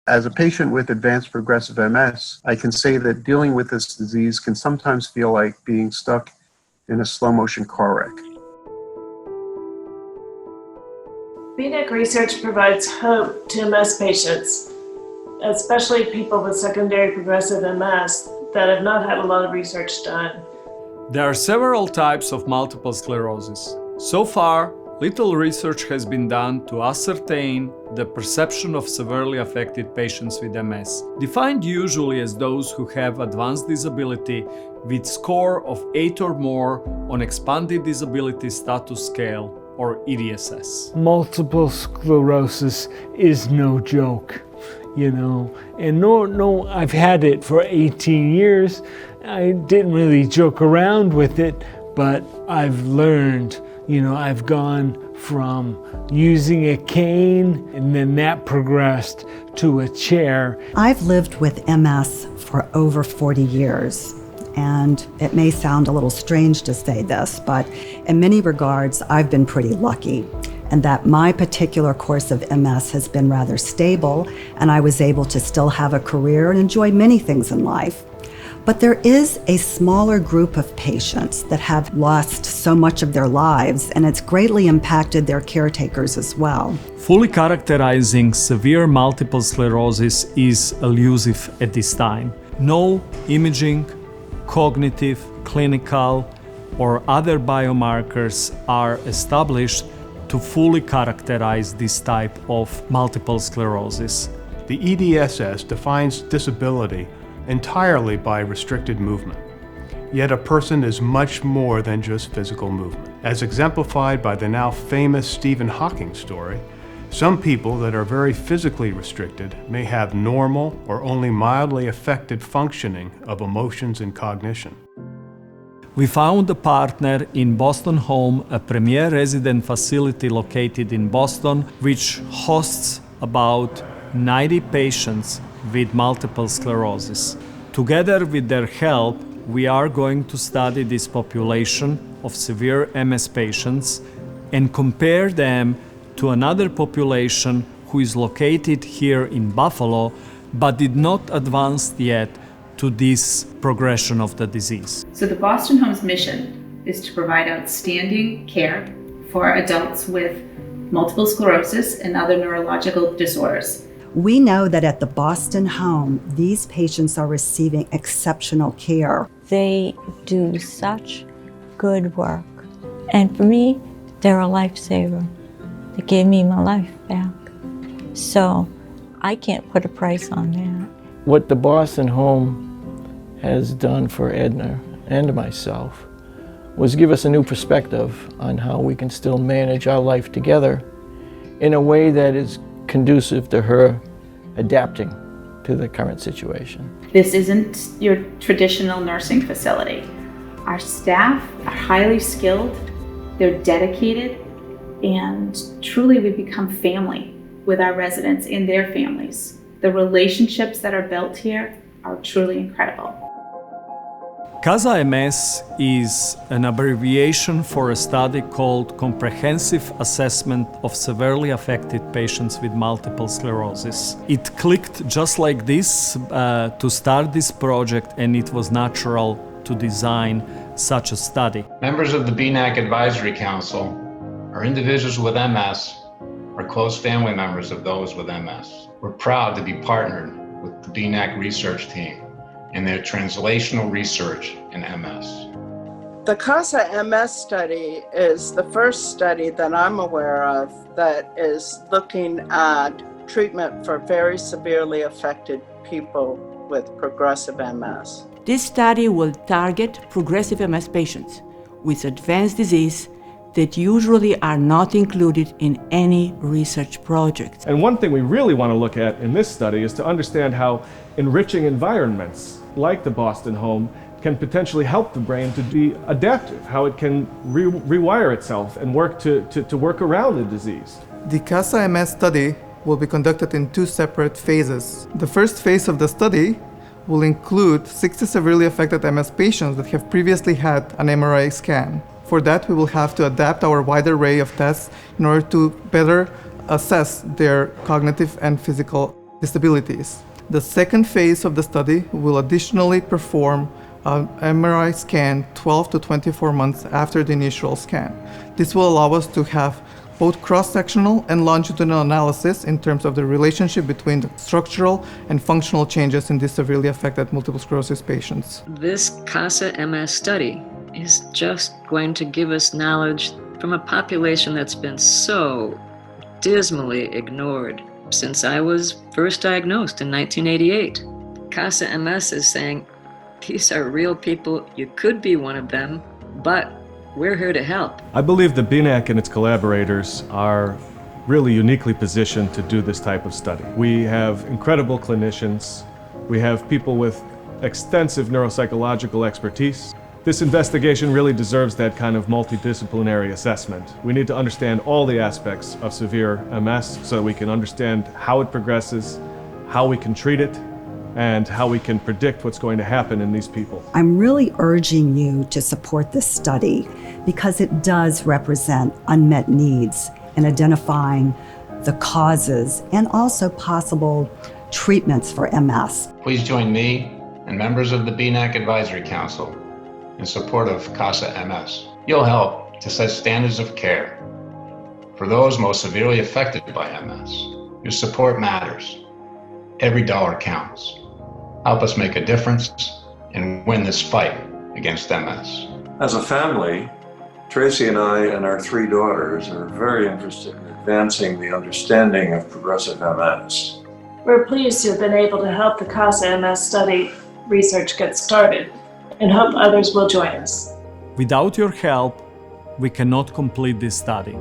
As a patient with advanced progressive MS, I can say that dealing with this disease can sometimes feel like being stuck in a slow-motion car wreck. BNAC research provides hope to MS patients, especially people with secondary progressive MS that have not had a lot of research done. There are several types of multiple sclerosis. So far, little research has been done to ascertain the perception of severely affected patients with MS, defined usually as those who have advanced disability with score of 8 or more on Expanded Disability Status Scale, or EDSS. Multiple sclerosis is no joke, and no, I've had it for 18 years. I didn't really joke around with it, but I've learned, I've gone from using a cane, and then that progressed to a chair. I've lived with MS for over 40 years. And it may sound a little strange to say this, but in many regards, I've been pretty lucky, and that my particular course of MS has been rather stable, and I was able to still have a career and enjoy many things in life. But there is a smaller group of patients that have lost so much of their lives, and it's greatly impacted their caretakers as well. Fully characterizing severe multiple sclerosis is elusive at this time. No imaging, cognitive, clinical, or other biomarkers are established to fully characterize this type of multiple sclerosis. The EDSS defines disability entirely by restricted movement. Yet a person is much more than just physical movement. As exemplified by the now famous Stephen Hawking story, some people that are very physically restricted may have normal or only mildly affected functioning of emotions and cognition. We found a partner in Boston Home, a premier resident facility located in Boston, which hosts about 90 patients with multiple sclerosis. Together with their help, we are going to study this population of severe MS patients and compare them to another population who is located here in Buffalo but did not advance yet to this progression of the disease. So the Boston Home's mission is to provide outstanding care for adults with multiple sclerosis and other neurological disorders. We know that at the Boston Home, these patients are receiving exceptional care. They do such good work. And for me, they're a lifesaver. They gave me my life back. So I can't put a price on that. What the Boston Home has done for Edna and myself was give us a new perspective on how we can still manage our life together in a way that is conducive to her adapting to the current situation. This isn't your traditional nursing facility. Our staff are highly skilled, they're dedicated, and truly we become family with our residents and their families. The relationships that are built here are truly incredible. CASA-MS is an abbreviation for a study called Comprehensive Assessment of Severely Affected Patients with Multiple Sclerosis. It clicked just like this to start this project, and it was natural to design such a study. Members of the BNAC Advisory Council are individuals with MS or close family members of those with MS. We're proud to be partnered with the BNAC research team in their translational research in MS. The CASA-MS study is the first study that I'm aware of that is looking at treatment for very severely affected people with progressive MS. This study will target progressive MS patients with advanced disease that usually are not included in any research project. And one thing we really want to look at in this study is to understand how enriching environments like the Boston Home can potentially help the brain to be adaptive, how it can rewire itself and work to work around the disease. The CASA-MS study will be conducted in two separate phases. The first phase of the study will include 60 severely affected MS patients that have previously had an MRI scan. For that, we will have to adapt our wide array of tests in order to better assess their cognitive and physical disabilities. The second phase of the study will additionally perform an MRI scan 12 to 24 months after the initial scan. This will allow us to have both cross-sectional and longitudinal analysis in terms of the relationship between the structural and functional changes in these severely affected multiple sclerosis patients. This CASA-MS study is just going to give us knowledge from a population that's been so dismally ignored since I was first diagnosed in 1988. CASA-MS is saying, these are real people, you could be one of them, but we're here to help. I believe the BNAC and its collaborators are really uniquely positioned to do this type of study. We have incredible clinicians. We have people with extensive neuropsychological expertise. This investigation really deserves that kind of multidisciplinary assessment. We need to understand all the aspects of severe MS so that we can understand how it progresses, how we can treat it, and how we can predict what's going to happen in these people. I'm really urging you to support this study because it does represent unmet needs in identifying the causes and also possible treatments for MS. Please join me and members of the BNAC Advisory Council in support of CASA-MS. You'll help to set standards of care for those most severely affected by MS. Your support matters. Every dollar counts. Help us make a difference and win this fight against MS. As a family, Tracy and I and our 3 daughters are very interested in advancing the understanding of progressive MS. We're pleased to have been able to help the CASA-MS study research get started and hope others will join us. Without your help, we cannot complete this study.